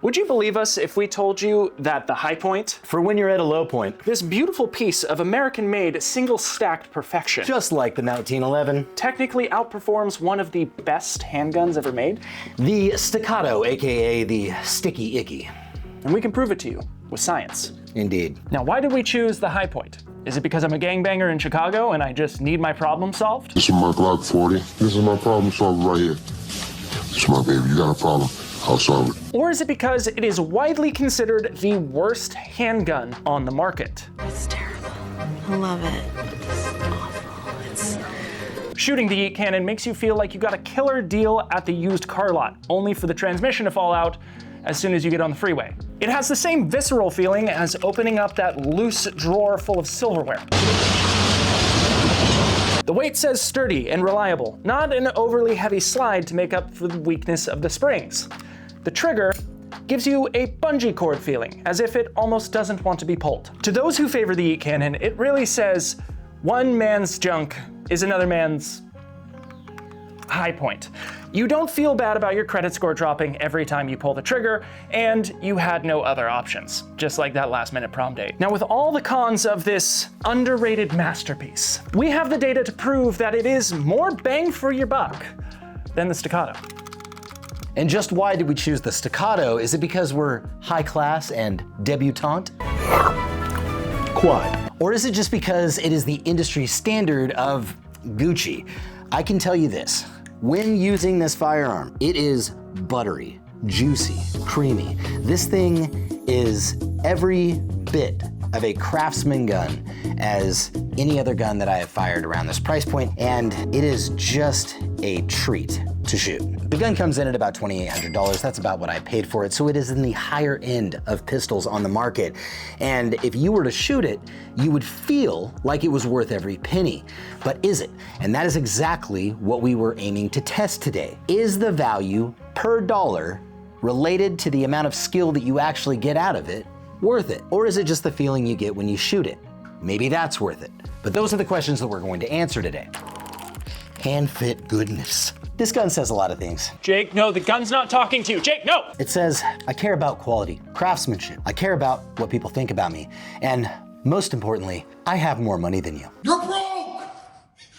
Would you believe us if we told you that the High Point, For when you're at a low point, this beautiful piece of American-made single-stacked perfection, just like the 1911, technically outperforms one of the best handguns ever made? the Staccato, aka the Sticky Icky. And we can prove it to you with science. Indeed. Now, why did we choose the High Point? Is it because I'm a gangbanger in Chicago and I just need my problem solved? This is my Glock 40. This is my problem solver right here. This is my baby. You got a problem, I'll solve it. Or is it because it is widely considered the worst handgun on the market? It's terrible. I love it. It's awful. It's... Shooting the Yeet Cannon makes you feel like you got a killer deal at the used car lot, only for the transmission to fall out as soon as you get on the freeway. It has the same visceral feeling as opening up that loose drawer full of silverware. The weight says sturdy and reliable, not an overly heavy slide to make up for the weakness of the springs. The trigger gives you a bungee cord feeling, as if it almost doesn't want to be pulled. To those who favor the Yeet Cannon, it really says, one man's junk is another man's high point. You don't feel bad about your credit score dropping every time you pull the trigger, and you had no other options, just like that last-minute prom date. Now, with all the cons of this underrated masterpiece, we have the data to prove that it is more bang for your buck than the Staccato. And just why did we choose the Staccato? Is it because we're high class and debutante? Quad. Or is it just because it is the industry standard of Gucci? I can tell you this, when using this firearm, it is buttery, juicy, creamy. This thing is every bit of a craftsman gun as any other gun that I have fired around this price point, and it is just a treat to shoot. The gun comes in at about $2,800. That's about what I paid for it. So it is in the higher end of pistols on the market. And if you were to shoot it, you would feel like it was worth every penny. But is it? And that is exactly what we were aiming to test today. Is the value per dollar related to the amount of skill that you actually get out of it worth it? Or is it just the feeling you get when you shoot it? Maybe that's worth it. But those are the questions that we're going to answer today. Hand fit goodness. This gun says a lot of things. Jake, no, the gun's not talking to you. Jake, no! It says, I care about quality, craftsmanship. I care about what people think about me. And most importantly, I have more money than you. You're broke!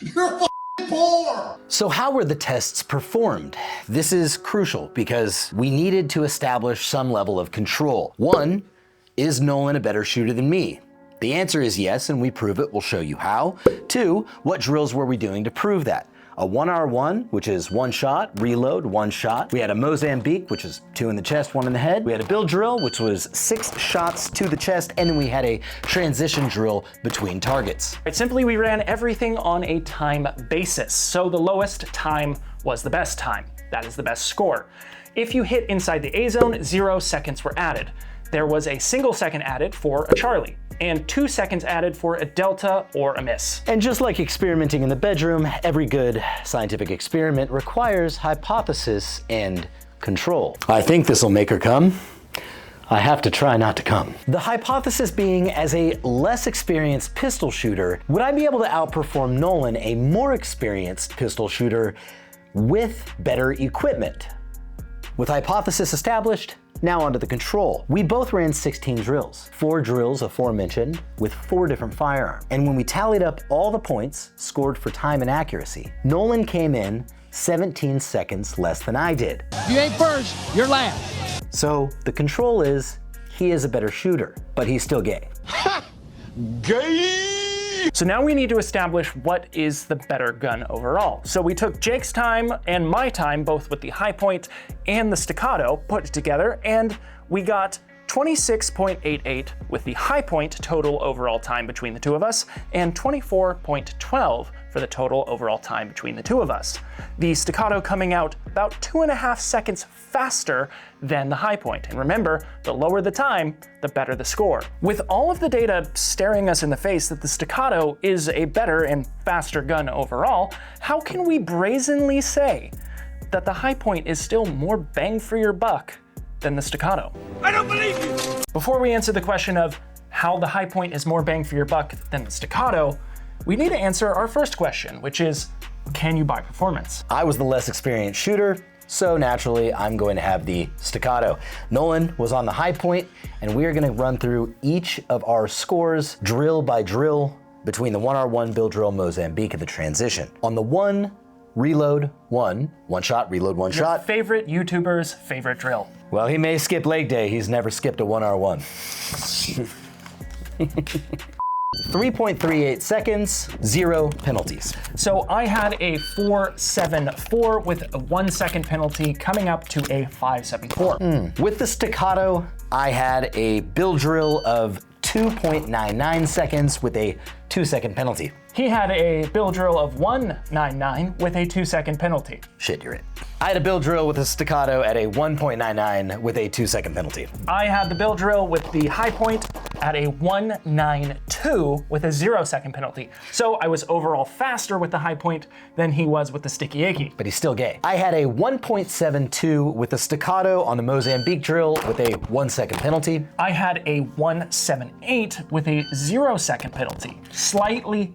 You're f***ing poor! So how were the tests performed? This is crucial because we needed to establish some level of control. One, is Nolan a better shooter than me? The answer is yes, and we prove it. We'll show you how. Two, what drills were we doing to prove that? A 1R1, which is one shot, reload, one shot. We had a Mozambique, which is 2 in the chest, 1 in the head. We had a build drill, which was 6 shots to the chest, and then we had a transition drill between targets. Simply, we ran everything on a time basis. So the lowest time was the best time. That is the best score. If you hit inside the A zone, 0 seconds were added. There was a single second added for a Charlie, and 2 seconds added for a Delta or a miss. And just like experimenting in the bedroom, every good scientific experiment requires hypothesis and control. I think this'll make her come. I have to try not to come. The hypothesis being, as a less experienced pistol shooter, would I be able to outperform Nolan, a more experienced pistol shooter, with better equipment? With hypothesis established, now onto the control. We both ran 16 drills, 4 drills aforementioned with 4 different firearms. And when we tallied up all the points scored for time and accuracy, Nolan came in 17 seconds less than I did. If you ain't first, you're last. So the control is, he is a better shooter, but he's still gay. Gay! So now we need to establish what is the better gun overall. So we took Jake's time and my time, both with the High Point and the Staccato, put it together, and we got 26.88 with the High Point total overall time between the two of us, and 24.12 for the total overall time between the two of us. The Staccato coming out about 2.5 seconds faster than the High Point. And remember, the lower the time, the better the score. With all of the data staring us in the face that the Staccato is a better and faster gun overall, how can we brazenly say that the High Point is still more bang for your buck than the Staccato? I don't believe you! Before we answer the question of how the High Point is more bang for your buck than the Staccato, we need to answer our first question, which is, can you buy performance? I was the less experienced shooter, so naturally I'm going to have the Staccato. Nolan was on the high point, and we are gonna run through each of our scores drill by drill between the 1R1 Bill Drill Mozambique and the transition. On the one, reload one shot, reload one Your shot. favorite YouTuber's favorite drill. Well, he may skip leg day, he's never skipped a 1R1. 3.38 seconds, 0 penalties. So I had a 4.74 with a 1 second penalty coming up to a 5.74. With the Staccato, I had a Bill Drill of 2.99 seconds with a 2 second penalty. He had a Bill Drill of 1.99 with a 2 second penalty. Shit, you're it. I had a Bill Drill with a Staccato at a 1.99 with a 2 second penalty. I had the Bill Drill with the high point at a 1.92 with a 0 second penalty. So I was overall faster with the high point than he was with the Sticky Icky. But he's still gay. I had a 1.72 with the Staccato on the Mozambique Drill with a 1 second penalty. I had a 1.78 with a 0 second penalty. Slightly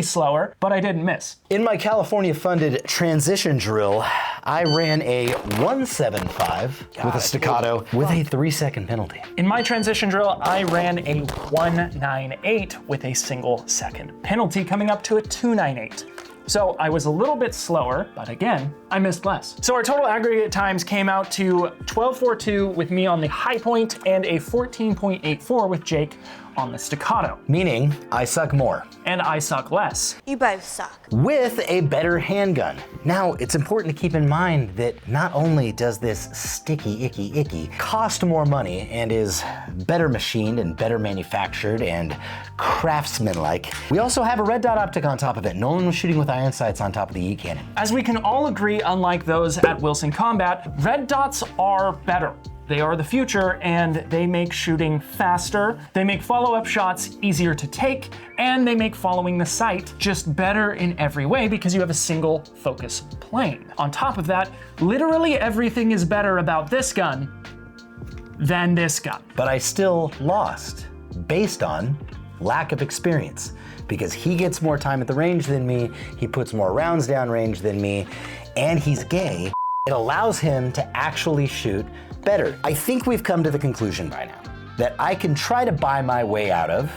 slower, but I didn't miss. In my California funded transition drill, I ran a 1.75 with a Staccato with a 3 second penalty. In my transition drill, I ran a 1.98 with a single second penalty, coming up to a 2.98. So I was a little bit slower, but again, I missed less. So our total aggregate times came out to 12.42 with me on the high point and a 14.84 with Jake on the Staccato. Meaning, I suck more. And I suck less. You both suck. With a better handgun. Now, it's important to keep in mind that not only does this Sticky Icky cost more money and is better machined and better manufactured and craftsman-like, we also have a red dot optic on top of it. Nolan was shooting with iron sights on top of the E-cannon. As we can all agree, unlike those at Wilson Combat, red dots are better. They are the future, and they make shooting faster, they make follow-up shots easier to take, and they make following the sight just better in every way because you have a single focus plane. On top of that, literally everything is better about this gun than this gun. But I still lost based on lack of experience because he gets more time at the range than me, he puts more rounds down range than me, and he's gay. It allows him to actually shoot better. I think we've come to the conclusion by now that I can try to buy my way out of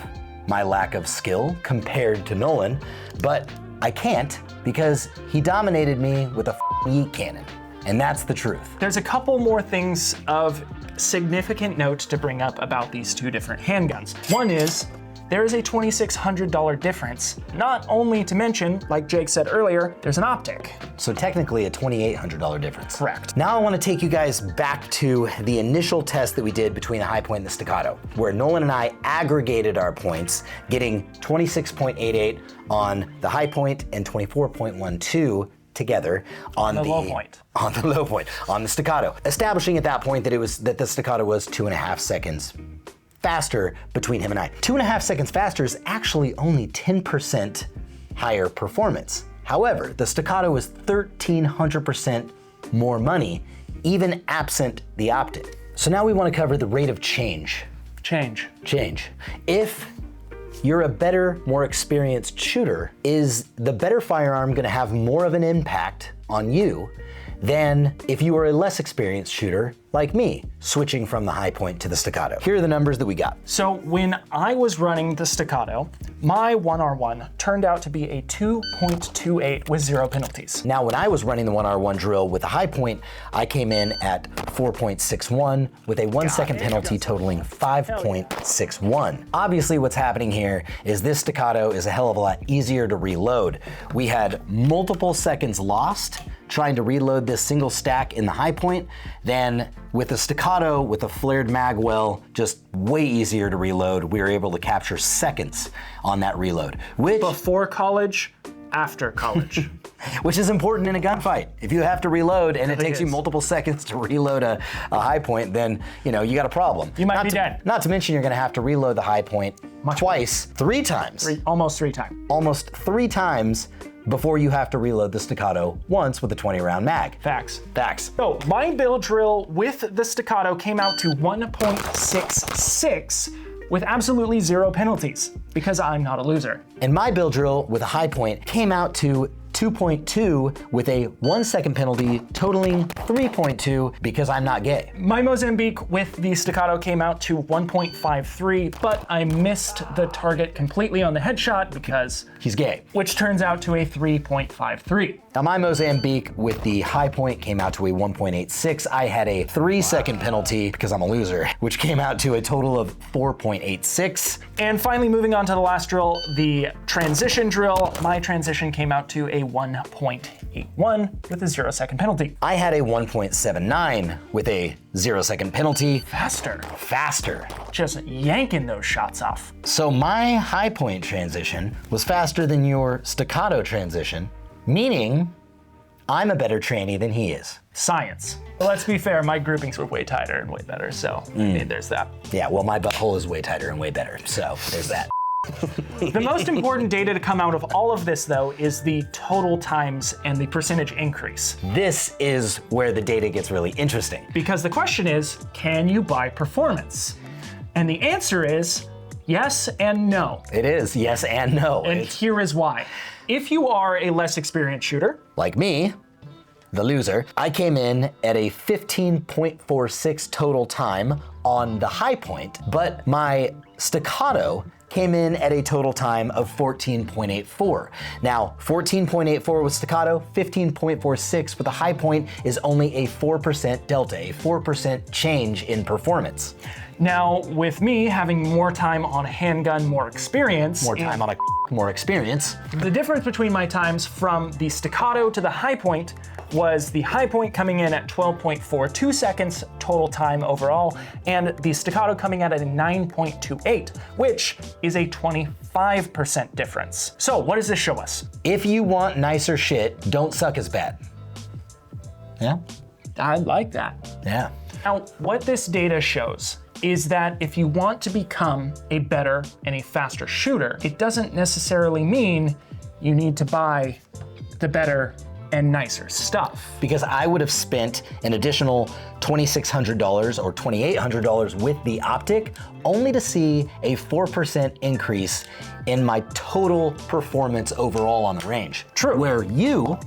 my lack of skill compared to Nolan, but I can't because he dominated me with a yeet cannon, and that's the truth. There's a couple more things of significant note to bring up about these two different handguns. One is, there is a $2,600 difference, not only to mention, like Jake said earlier, there's an optic. So technically a $2,800 difference. Correct. Now I want to take you guys back to the initial test that we did between the high point and the Staccato, where Nolan and I aggregated our points, getting 26.88 on the high point and 24.12 together on the low point. On the low point, on the Staccato, establishing at that point that the Staccato was 2.5 seconds faster between him and I. 2.5 seconds faster is actually only 10% higher performance. However, the Staccato is 1,300% more money, even absent the optic. So now we want to cover the rate of change. Change. If you're a better, more experienced shooter, is the better firearm going to have more of an impact on you than if you are a less experienced shooter like me, switching from the high point to the Staccato? Here are the numbers that we got. So when I was running the Staccato, my 1R1 turned out to be a 2.28 with 0 penalties. Now, when I was running the 1R1 drill with a high point, I came in at 4.61 with a 1 second penalty totaling 5.61. Obviously, what's happening here is this Staccato is a hell of a lot easier to reload. We had multiple seconds lost trying to reload this single stack in the high point than with the Staccato with a flared mag well, just way easier to reload. We were able to capture seconds on that reload, which Before college, after college. which is important in a gunfight. If you have to reload and it takes you is. multiple seconds to reload a high point, then you got a problem. You might be dead. Not to mention you're gonna have to reload the high point twice, 3 times. Almost 3 times. Almost 3 times before you have to reload the Staccato once with a 20-round mag. Facts. So My build drill with the Staccato came out to 1.66 with absolutely 0 penalties because I'm not a loser. And my build drill with a high point came out to 2.2 with a 1 second penalty, totaling 3.2 because I'm not gay. My Mozambique with the Staccato came out to 1.53, but I missed the target completely on the headshot because he's gay, which turns out to a 3.53. Now my Mozambique with the high point came out to a 1.86. I had a 3 second penalty because I'm a loser, which came out to a total of 4.86. And finally, moving on to the last drill, the transition drill. My transition came out to a 1.81 with a 0 second penalty. I had a 1.79 with a 0 second penalty. Faster. Just yanking those shots off. So my high point transition was faster than your staccato transition, meaning I'm a better tranny than he is. Science. Well, let's be fair, my groupings were way tighter and way better, so there's that. Yeah, well, my butthole is way tighter and way better, so there's that. The most important data to come out of all of this, though, is the total times and the percentage increase. This is where the data gets really interesting. Because the question is, can you buy performance? And the answer is yes and no. It is yes and no. And here is why. If you are a less experienced shooter, like me, the loser, I came in at a 15.46 total time on the high point, but my staccato came in at a total time of 14.84. Now, 14.84 with staccato, 15.46 with a high point is only a 4% delta, a 4% change in performance. Now, with me having more time on a handgun, more experience. More time on a more experience. The difference between my times from the staccato to the high point was the high point coming in at 12.42 seconds total time overall, and the staccato coming out at a 9.28, which is a 25% difference. So what does this show us? If you want nicer shit, don't suck as bad. Yeah? I like that. Yeah. Now, what this data shows is that if you want to become a better and a faster shooter, it doesn't necessarily mean you need to buy the better and nicer stuff. Because I would have spent an additional $2,600 or $2,800 with the Optic only to see a 4% increase in my total performance overall on the range. True. Where you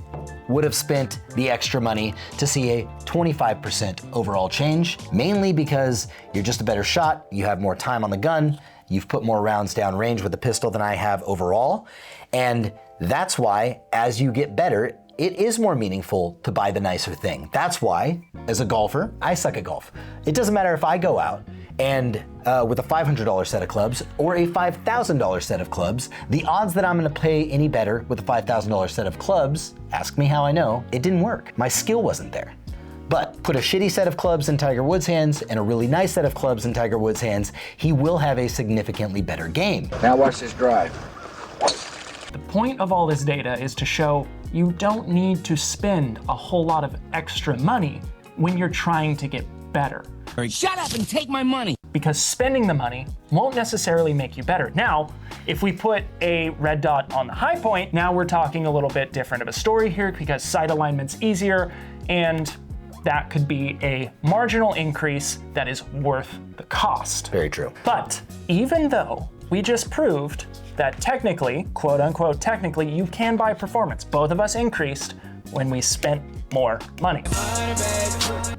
would have spent the extra money to see a 25% overall change, mainly because you're just a better shot, you have more time on the gun, you've put more rounds down range with the pistol than I have overall, and that's why, as you get better, it is more meaningful to buy the nicer thing. That's why, as a golfer, I suck at golf. It doesn't matter if I go out and with a $500 set of clubs or a $5,000 set of clubs, the odds that I'm gonna play any better with a $5,000 set of clubs, ask me how I know, it didn't work. My skill wasn't there. But put a shitty set of clubs in Tiger Woods' hands and a really nice set of clubs in Tiger Woods' hands, he will have a significantly better game. Now watch this drive. The point of all this data is to show you don't need to spend a whole lot of extra money when you're trying to get better. Shut up and take my money. Because spending the money won't necessarily make you better. Now, if we put a red dot on the high point, now we're talking a little bit different of a story here because sight alignment's easier, and that could be a marginal increase that is worth the cost. Very true. But even though we just proved that technically, quote unquote, technically, you can buy performance. Both of us increased when we spent more money.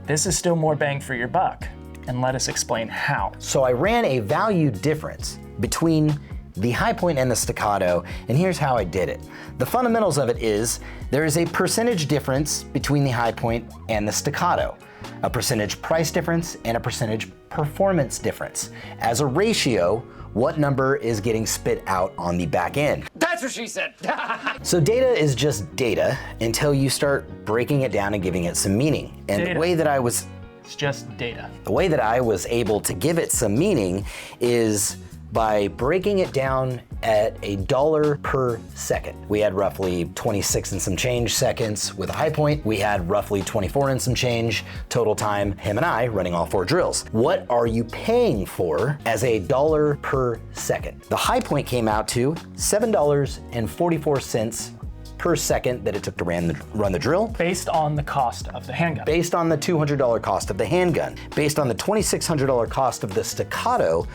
This is still more bang for your buck, and let us explain how. So I ran a value difference between the high point and the staccato, and here's how I did it. The fundamentals of it is there is a percentage difference between the high point and the staccato, a percentage price difference and a percentage performance difference. As a ratio, what number is getting spit out on the back end? That's what she said. So data is just data until you start breaking it down and giving it some meaning. And Data. the way that I was It's just data. The way that I was able to give it some meaning is by breaking it down at $1 per second. We had roughly 26 and some change seconds with a high point. We had roughly 24 and some change total time, him and I running all 4 drills. What are you paying for as $1 per second? The high point came out to $7.44 per second that it took to run the drill. Based on the cost of the handgun. Based on the $200 cost of the handgun. Based on the $2,600 cost of the Staccato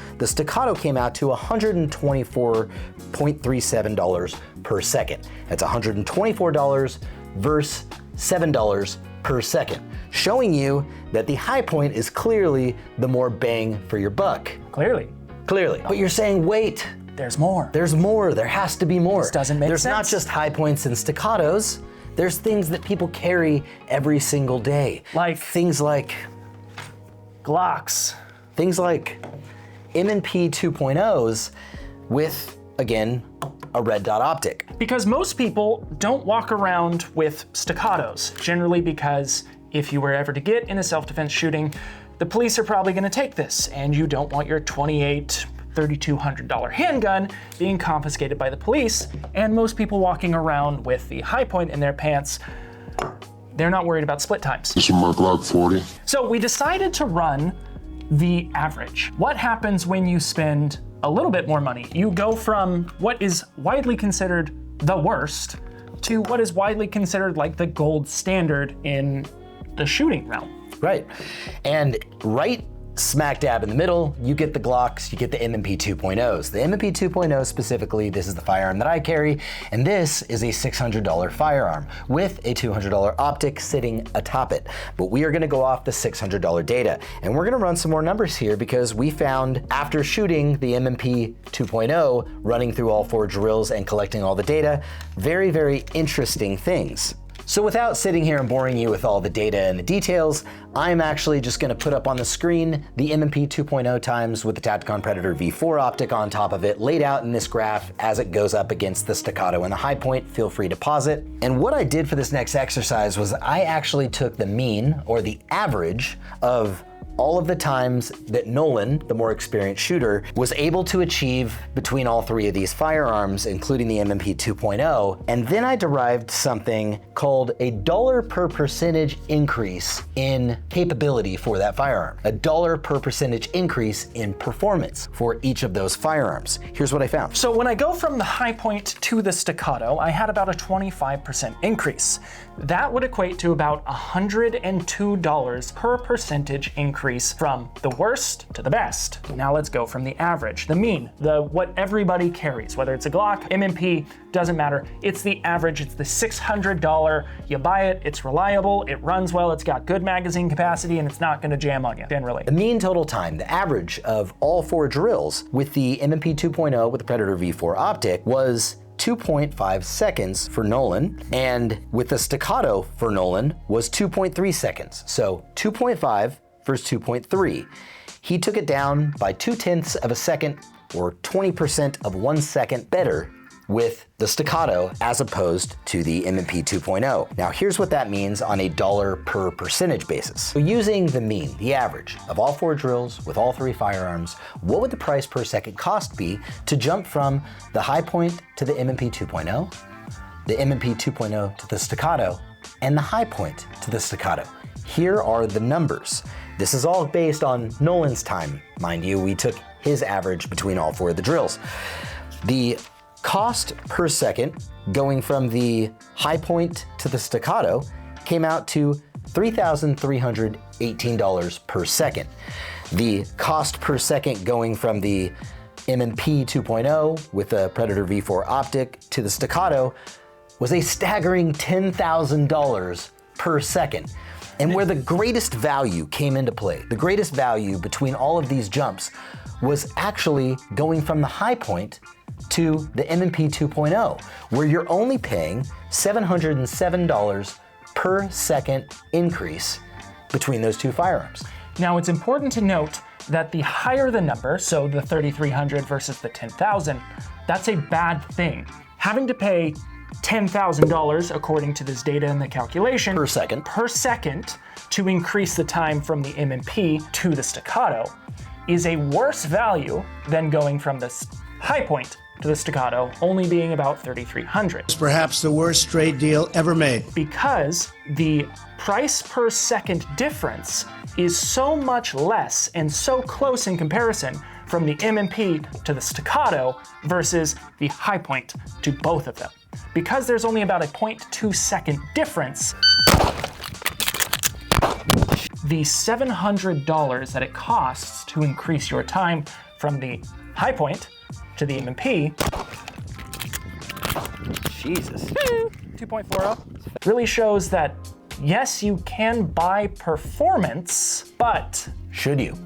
came out to $124.37 per second. That's $124 versus $7 per second, showing you that the high point is clearly the more bang for your buck. Clearly. But you're saying, wait, There's more. there's more, there has to be more. This doesn't make There's not sense. just high points and staccatos, there's things that people carry every single day. Like things like Glocks. Things like M&P 2.0s with, again, a red dot optic. Because most people don't walk around with staccatos, generally because if you were ever to get in a self-defense shooting, the police are probably gonna take this, and you don't want your $3,200 handgun being confiscated by the police, and most people walking around with the high point in their pants, they're not worried about split times. This is my Glock 40. So we decided to run the average. What happens when you spend a little bit more money? You go from what is widely considered the worst to what is widely considered like the gold standard in the shooting realm. Right. And right smack dab in the middle, you get the Glocks, you get the M&P 2.0s. The M&P 2.0 specifically, this is the firearm that I carry, and this is a $600 firearm with a $200 optic sitting atop it. But we are gonna go off the $600 data, and we're gonna run some more numbers here because we found, after shooting the M&P 2.0, running through all 4 drills and collecting all the data, very, very interesting things. So without sitting here and boring you with all the data and the details, I'm actually just gonna put up on the screen the M&P 2.0 times with the Tacticon Predator V4 optic on top of it, laid out in this graph as it goes up against the Staccato and the high point. Feel free to pause it. And what I did for this next exercise was I actually took the mean, or the average, of all of the times that Nolan, the more experienced shooter, was able to achieve between all 3 of these firearms, including the M&P 2.0, and then I derived something called a dollar per percentage increase in capability for that firearm. A dollar per percentage increase in performance for each of those firearms. Here's what I found. So when I go from the high point to the Staccato, I had about a 25% increase. That would equate to about $102 per percentage increase from the worst to the best. Now let's go from the average, the mean, what everybody carries, whether it's a Glock, M&P, doesn't matter. It's the average, it's the $600. You buy it, it's reliable, it runs well, it's got good magazine capacity, and it's not gonna jam on you, generally. The mean total time, the average of all 4 drills with the M&P 2.0 with the Predator V4 optic was 2.5 seconds for Nolan, and with the Staccato for Nolan was 2.3 seconds. So 2.5 versus 2.3. He took it down by 0.2 of a second, or 20% of 1 second better with the Staccato as opposed to the M&P 2.0. Now here's what that means on a dollar per percentage basis. So using the mean, the average of all 4 drills with all 3 firearms, what would the price per second cost be to jump from the high point to the M&P 2.0, the M&P 2.0 to the Staccato, and the high point to the Staccato? Here are the numbers. This is all based on Nolan's time, mind you. We took his average between all 4 of the drills. The cost per second going from the high point to the Staccato came out to $3,318 per second. The cost per second going from the M&P 2.0 with the Predator V4 optic to the Staccato was a staggering $10,000 per second. And where the greatest value came into play, the greatest value between all of these jumps was actually going from the high point to the M&P 2.0, where you're only paying $707 per second increase between those 2 firearms. Now it's important to note that the higher the number, so the 3,300 versus the 10,000, that's a bad thing. Having to pay $10,000, according to this data and the calculation, Per second to increase the time from the M&P to the Staccato is a worse value than going from the high point to the Staccato only being about 3,300. It's perhaps the worst trade deal ever made. Because the price per second difference is so much less and so close in comparison from the M&P to the Staccato versus the high point to both of them. Because there's only about a 0.2 second difference, the $700 that it costs to increase your time from the high point to the M&P, Jesus. 2.40, really shows that yes, you can buy performance, but Should you?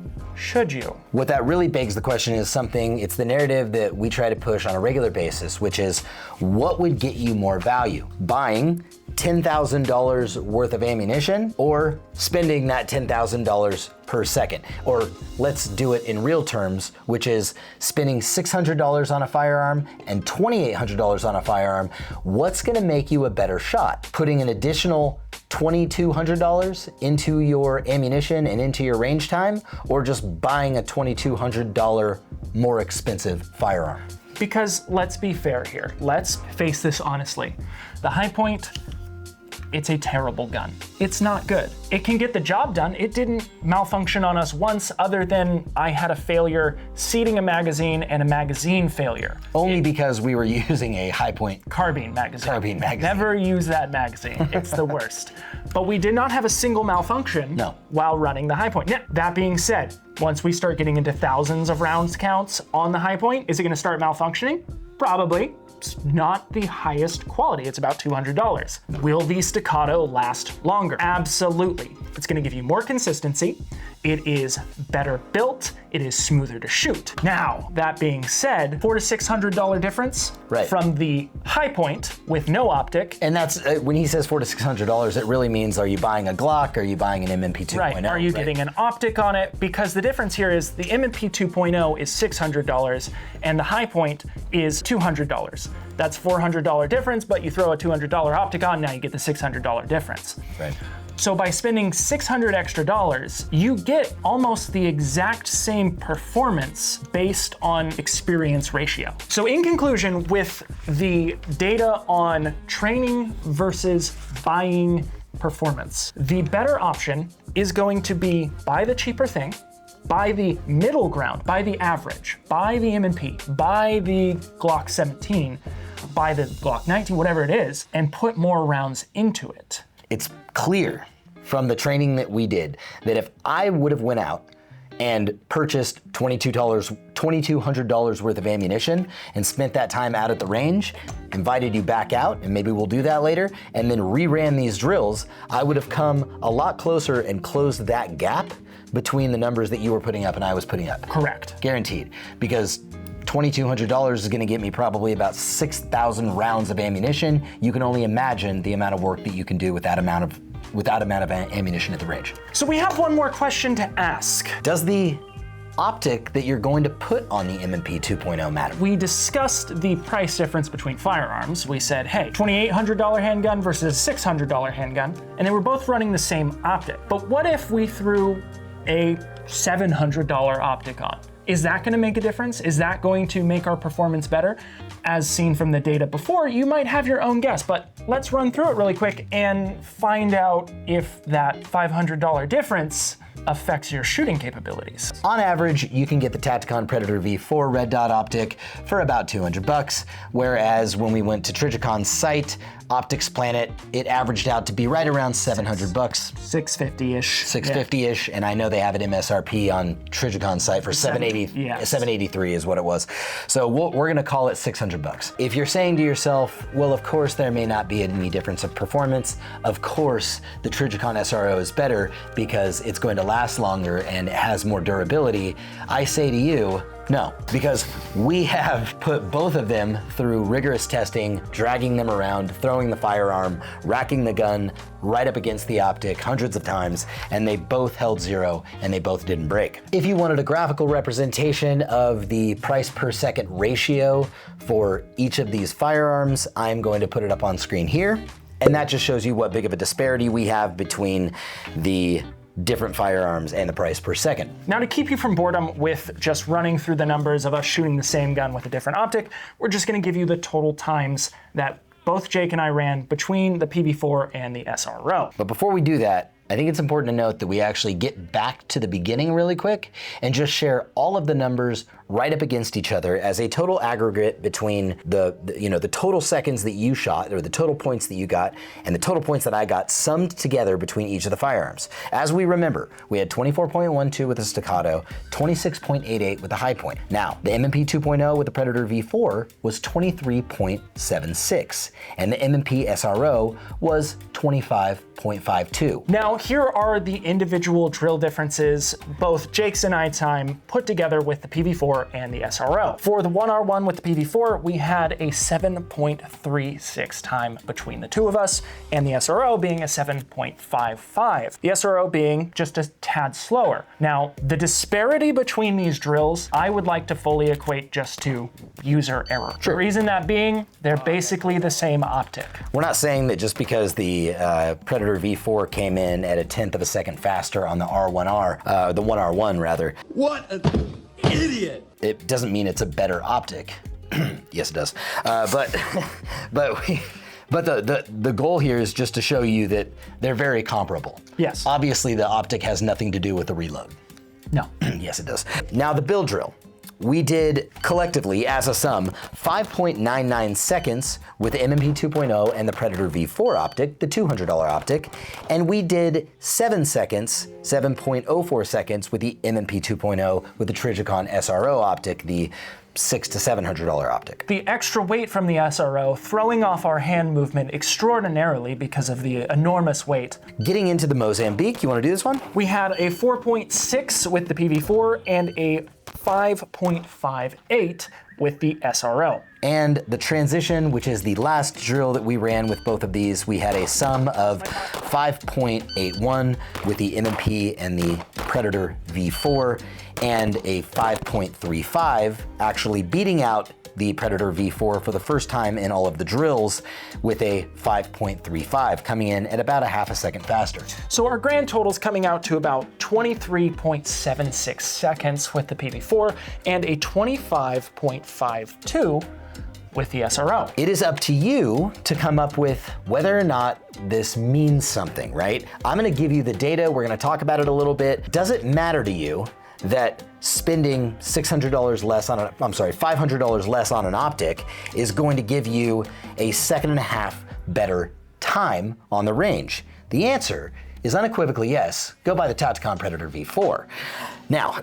should you? What that really begs the question is it's the narrative that we try to push on a regular basis, which is what would get you more value? Buying $10,000 worth of ammunition or spending that $10,000 per second? Or let's do it in real terms, which is spending $600 on a firearm and $2,800 on a firearm. What's gonna make you a better shot? Putting an additional $2,200 into your ammunition and into your range time, or just buying a $2,200 more expensive firearm? Because let's be fair here. Let's face this honestly. The high point, it's a terrible gun. It's not good. It can get the job done. It didn't malfunction on us once, other than I had a failure seating a magazine and a magazine failure. Only because we were using a high point Carbine magazine. Carbine magazine. Never use that magazine. It's the worst. But we did not have a single malfunction while running the high point. Now, that being said, once we start getting into thousands of rounds counts on the high point, is it gonna start malfunctioning? Probably. It's not the highest quality. It's about $200. Will the Staccato last longer? Absolutely. It's gonna give you more consistency. It is better built. It is smoother to shoot. Now, that being said, $400 to $600 difference from the high point with no optic. And that's, when he says $400 to $600, it really means, are you buying a Glock? Are you buying an M&P 2.0? Right, are you getting an optic on it? Because the difference here is the M&P 2.0 is $600 and the high point is $200. That's $400 difference, but you throw a $200 optic on, now you get the $600 difference. Right. So by spending $600 extra, you get almost the exact same performance based on experience ratio. So in conclusion, with the data on training versus buying performance, the better option is going to be buy the cheaper thing, buy the middle ground, buy the average, buy the M&P, buy the Glock 17, buy the Glock 19, whatever it is, and put more rounds into it. It's clear from the training that we did that if I would have went out and purchased $2,200 worth of ammunition and spent that time out at the range, invited you back out, and maybe we'll do that later, and then reran these drills, I would have come a lot closer and closed that gap between the numbers that you were putting up and I was putting up. Correct. Guaranteed. Because $2,200 is gonna get me probably about 6,000 rounds of ammunition. You can only imagine the amount of work that you can do with that amount of ammunition at the range. So we have one more question to ask. Does the optic that you're going to put on the M&P 2.0 matter? We discussed the price difference between firearms. We said, hey, $2,800 handgun versus $600 handgun, and they were both running the same optic. But what if we threw a $700 optic on? Is that gonna make a difference? Is that going to make our performance better? As seen from the data before, you might have your own guess, but let's run through it really quick and find out if that $500 difference affects your shooting capabilities. On average, you can get the Tacticon Predator V4 red dot optic for about $200, whereas when we went to Trigicon's site, Optics Planet, it averaged out to be right around $700. 650-ish. 650-ish, and I know they have it MSRP on Trigicon's site for $783 is what it was. So we're gonna call it $600. If you're saying to yourself, well, of course there may not be any difference of performance, of course the Trigicon SRO is better because it's going to last longer and it has more durability, I say to you, no, because we have put both of them through rigorous testing, dragging them around, throwing the firearm, racking the gun right up against the optic hundreds of times, and they both held zero and they both didn't break. If you wanted a graphical representation of the price per second ratio for each of these firearms, I'm going to put it up on screen here. And that just shows you what big of a disparity we have between the different firearms and the price per second. Now, to keep you from boredom with just running through the numbers of us shooting the same gun with a different optic, we're just gonna give you the total times that both Jake and I ran between the PB4 and the SRO. But before we do that, I think it's important to note that we actually get back to the beginning really quick and just share all of the numbers right up against each other as a total aggregate between the total seconds that you shot, or the total points that you got, and the total points that I got summed together between each of the firearms. As we remember, we had 24.12 with the Staccato, 26.88 with the high point. Now, the M&P 2.0 with the Predator V4 was 23.76, and the M&P SRO was 25.52. Now, here are the individual drill differences, both Jake's and I time put together with the PV4 and the SRO. For the 1R1 with the PV4, we had a 7.36 time between the two of us, and the SRO being a 7.55. The SRO being just a tad slower. Now, the disparity between these drills, I would like to fully equate just to user error. Sure. The reason that being, they're basically the same optic. We're not saying that just because the Predator V4 came in at a 1/10 of a second faster on the R1R, the 1R1 rather. What an idiot! It doesn't mean it's a better optic. Yes, it does. But the goal here is just to show you that they're very comparable. Yes. Obviously, the optic has nothing to do with the reload. No. Yes, it does. Now, the build drill. We did collectively, as a sum, 5.99 seconds with the M&P 2.0 and the Predator V4 optic, the $200 optic, and we did 7 seconds, 7.04 seconds with the M&P 2.0 with the Tacticon SRO optic, the $600 to $700 optic. The extra weight from the SRO throwing off our hand movement extraordinarily because of the enormous weight. Getting into the Mozambique, you want to do this one? We had a 4.6 with the PV4 and a 5.58 with the SRO. And the transition, which is the last drill that we ran with both of these, we had a sum of 5.81 with the M&P and the Predator V4, and a 5.35, actually beating out the Predator V4 for the first time in all of the drills with a 5.35, coming in at about a half a second faster. So our grand total's coming out to about 23.76 seconds with the PV4 and a 25.52 with the SRO. It is up to you to come up with whether or not this means something, right? I'm gonna give you the data, we're gonna talk about it a little bit. Does it matter to you that spending $500 less on an optic is going to give you a 1.5 seconds better time on the range? The answer is unequivocally yes. Go buy the Tacticon Predator V4. Now,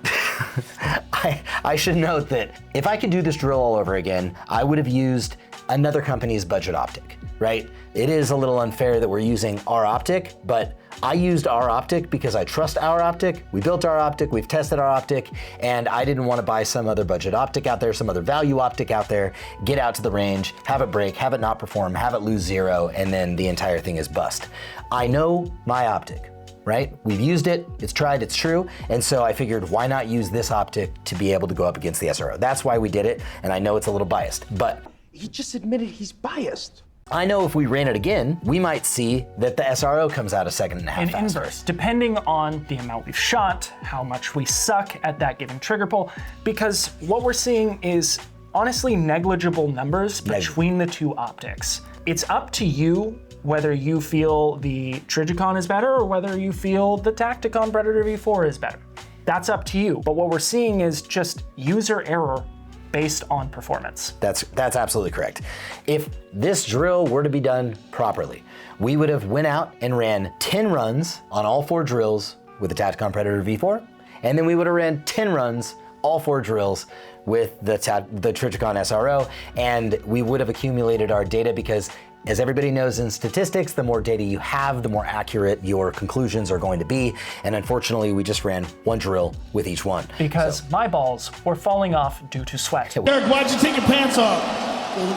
I should note that if I could do this drill all over again, I would have used another company's budget optic, right? It is a little unfair that we're using our optic, but I used our optic because I trust our optic. We built our optic, we've tested our optic, and I didn't want to buy some other budget optic out there, some other value optic out there, get out to the range, have it break, have it not perform, have it lose 0, and then the entire thing is bust. I know my optic, right? We've used it, it's tried, it's true, and so I figured why not use this optic to be able to go up against the SRO. That's why we did it, and I know it's a little biased, but He just admitted he's biased. I know if we ran it again, we might see that the SRO comes out a 1.5 seconds In faster. inverse, depending on the amount we've shot, how much we suck at that given trigger pull, because what we're seeing is honestly negligible numbers between the two optics. It's up to you whether you feel the Tacticon is better or whether you feel the Tacticon Predator V4 is better. That's up to you, but what we're seeing is just user error based on performance. That's absolutely correct. If this drill were to be done properly, we would have went out and ran 10 runs on all 4 drills with the Tacticon Predator V4, and then we would have ran 10 runs, all 4 drills with the Tacticon SRO, and we would have accumulated our data because, as everybody knows in statistics, the more data you have, the more accurate your conclusions are going to be. And unfortunately, we just ran 1 drill with each one. Because my balls were falling off due to sweat. Eric, why'd you take your pants off?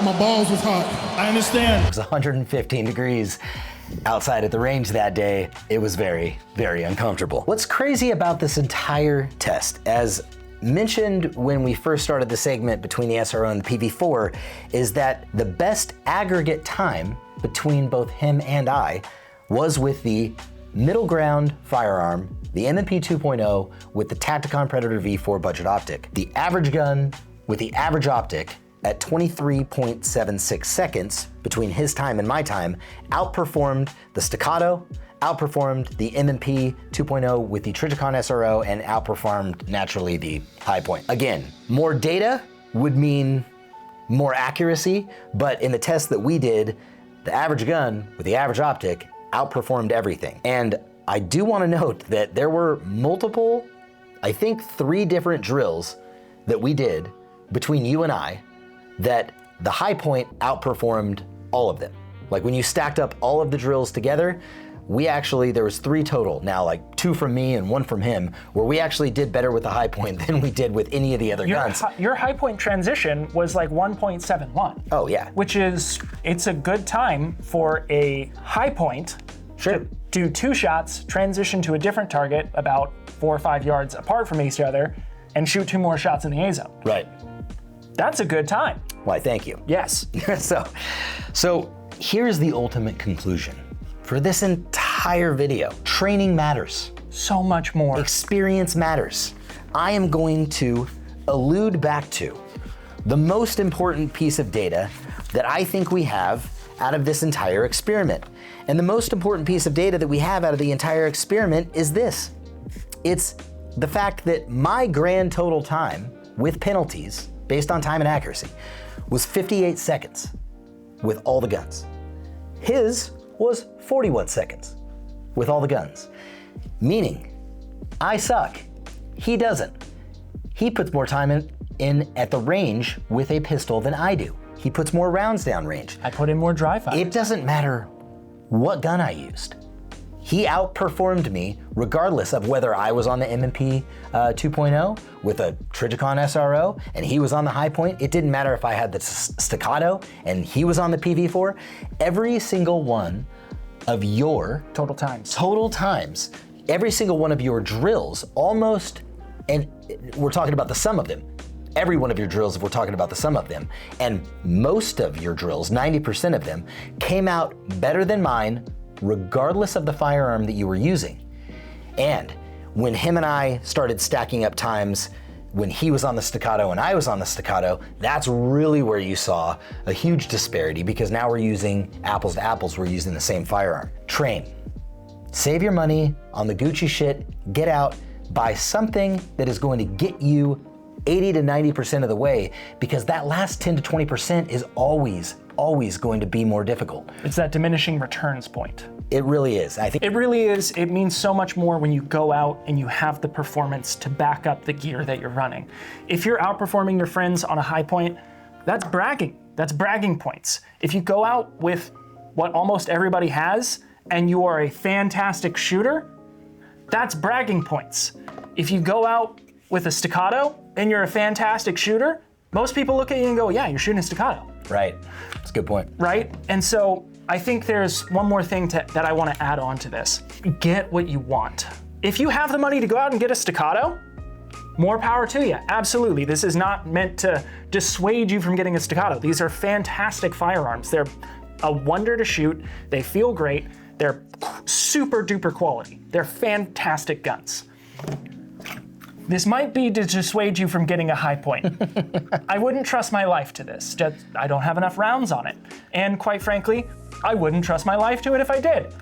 My balls was hot. I understand. It was 115 degrees outside at the range that day. It was very, very uncomfortable. What's crazy about this entire test, as mentioned when we first started the segment between the SRO and the PV4, is that the best aggregate time between both him and I was with the middle ground firearm, the M&P 2.0 with the Tacticon Predator V4 budget optic. The average gun with the average optic at 23.76 seconds between his time and my time outperformed the Staccato, outperformed the M&P 2.0 with the Tacticon SRO and outperformed naturally the high point. Again, more data would mean more accuracy, but in the test that we did, the average gun with the average optic outperformed everything. And I do want to note that there were multiple, I think 3 different drills that we did between you and I that the high point outperformed all of them. Like when you stacked up all of the drills together, there was 3 total, now like 2 from me and 1 from him, where we actually did better with the high point than we did with any of the other guns. Your high point transition was like 1.71. Oh yeah. Which is, it's a good time for a high point to do 2 shots, transition to a different target about 4 or 5 yards apart from each other, and shoot 2 more shots in the A zone. Right. That's a good time. Why, thank you. Yes. So here's the ultimate conclusion. For this entire video, training matters. So much more. Experience matters. I am going to allude back to the most important piece of data that I think we have out of this entire experiment. And the most important piece of data that we have out of the entire experiment is this. It's the fact that my grand total time with penalties, based on time and accuracy, was 58 seconds with all the guns. His was 41 seconds with all the guns. Meaning, I suck, he doesn't. He puts more time in at the range with a pistol than I do. He puts more rounds down range. I put in more dry fire. It doesn't matter what gun I used. He outperformed me regardless of whether I was on the M&P 2.0 with a Tacticon SRO and he was on the high point. It didn't matter if I had the Staccato and he was on the PV4. Every single one of your total times, every single one of your drills almost, and we're talking about the sum of them, every one of your drills, if we're talking about the sum of them, and most of your drills, 90% of them, came out better than mine regardless of the firearm that you were using. And when him and I started stacking up times, when he was on the Staccato and I was on the Staccato, that's really where you saw a huge disparity, because now we're using apples to apples, we're using the same firearm. Train. Save your money on the Gucci shit, get out, buy something that is going to get you 80 to 90% of the way, because that last 10 to 20% is always going to be more difficult. It's that diminishing returns point. It really is. I think it really is. It means so much more when you go out and you have the performance to back up the gear that you're running. If you're outperforming your friends on a high point, that's bragging. That's bragging points. If you go out with what almost everybody has and you are a fantastic shooter, that's bragging points. If you go out with a Staccato and you're a fantastic shooter, most people look at you and go, yeah, you're shooting a Staccato. Right, that's a good point. Right, and so I think there's one more thing that I want to add on to this. Get what you want. If you have the money to go out and get a Staccato, more power to you, absolutely. This is not meant to dissuade you from getting a Staccato. These are fantastic firearms. They're a wonder to shoot, they feel great, they're super duper quality. They're fantastic guns. This might be to dissuade you from getting a high point. I wouldn't trust my life to this. I don't have enough rounds on it. And quite frankly, I wouldn't trust my life to it if I did.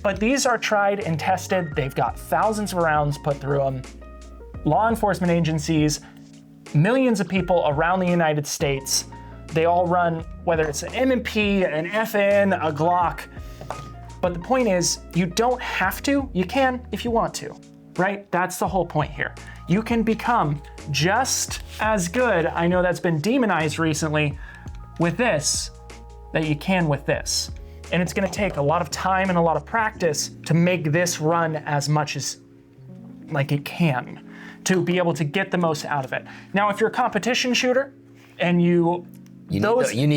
But these are tried and tested. They've got thousands of rounds put through them. Law enforcement agencies, millions of people around the United States, they all run, whether it's an M&P, an FN, a Glock. But the point is, you don't have to. You can if you want to. Right? That's the whole point here. You can become just as good, I know that's been demonized recently, with this that you can with this. And it's gonna take a lot of time and a lot of practice to make this run as much as like it can, to be able to get the most out of it. Now, if you're a competition shooter and you need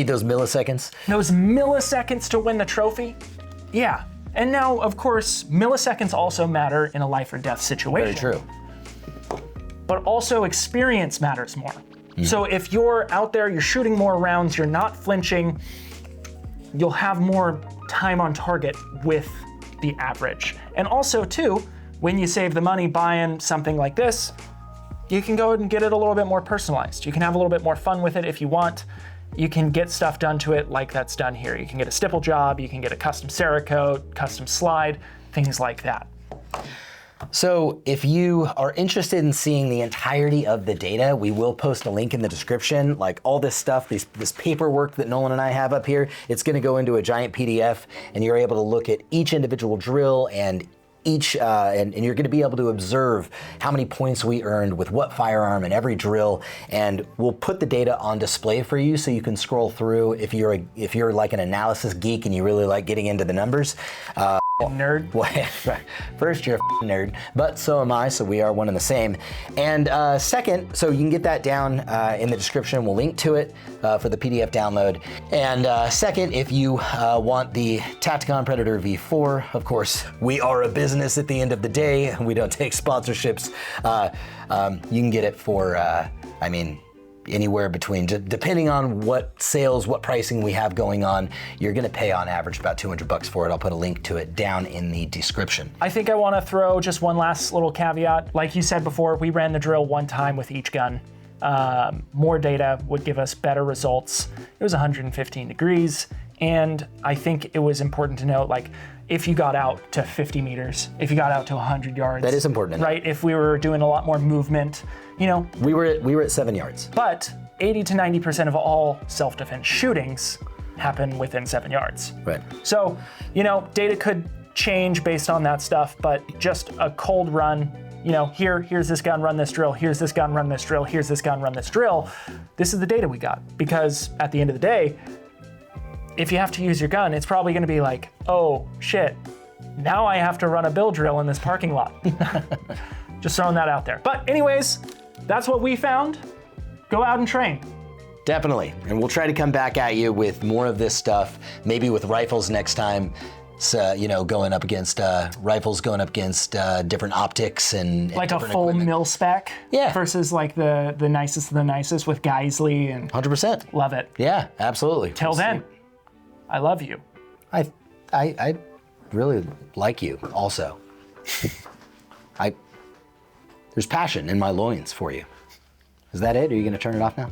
those milliseconds? Those milliseconds to win the trophy, yeah. And now, of course, milliseconds also matter in a life or death situation. Very true. But also experience matters more. So if you're out there, you're shooting more rounds, you're not flinching, you'll have more time on target with the average. And also too, when you save the money buying something like this, you can go and get it a little bit more personalized. You can have a little bit more fun with it if you want. you can get stuff done to it like that's done here. You can get a stipple job, you can get a custom Cerakote, custom slide, things like that. So if you are interested in seeing the entirety of the data, we will post a link in the description. Like all this stuff, this paperwork that Nolan and I have up here, it's gonna go into a giant PDF and you're able to look at each individual drill and and you're going to be able to observe how many points we earned with what firearm in every drill, and we'll put the data on display for you so you can scroll through if you're like an analysis geek and you really like getting into the numbers. Nerd. First, you're a nerd, but so am I, so we are one and the same. And second, so you can get that down in the description. We'll link to it for the PDF download. And second, if you want the Tacticon Predator V4, of course, we are a business at the end of the day. We don't take sponsorships. You can get it for, I mean, anywhere between, depending on what sales, what pricing we have going on, you're gonna pay on average about $200 for it. I'll put a link to it down in the description. I think I wanna throw just one last little caveat. Like you said before, we ran the drill one time with each gun. More data would give us better results. It was 115 degrees, and I think it was important to note, like, if you got out to 50 meters, if you got out to 100 yards. That is important. Right, if we were doing a lot more movement, you know. We were at 7 yards. But 80 to 90% of all self-defense shootings happen within 7 yards. Right. So, you know, data could change based on that stuff, but just a cold run, you know, here's this gun, run this drill, here's this gun, run this drill, here's this gun, run this drill. This is the data we got, because at the end of the day, if you have to use your gun, it's probably gonna be like, oh shit, now I have to run a bill drill in this parking lot. Just throwing that out there. But anyways, that's what we found. Go out and train. Definitely, and we'll try to come back at you with more of this stuff, maybe with rifles next time. So, you know, going up against rifles, going up against different optics and like a full mil spec. Yeah. Versus like the nicest of the nicest with Geisley and 100%. Love it. Yeah, absolutely. Till then, I love you. I really like you also. There's passion in my loins for you. Is that it? Are you gonna turn it off now?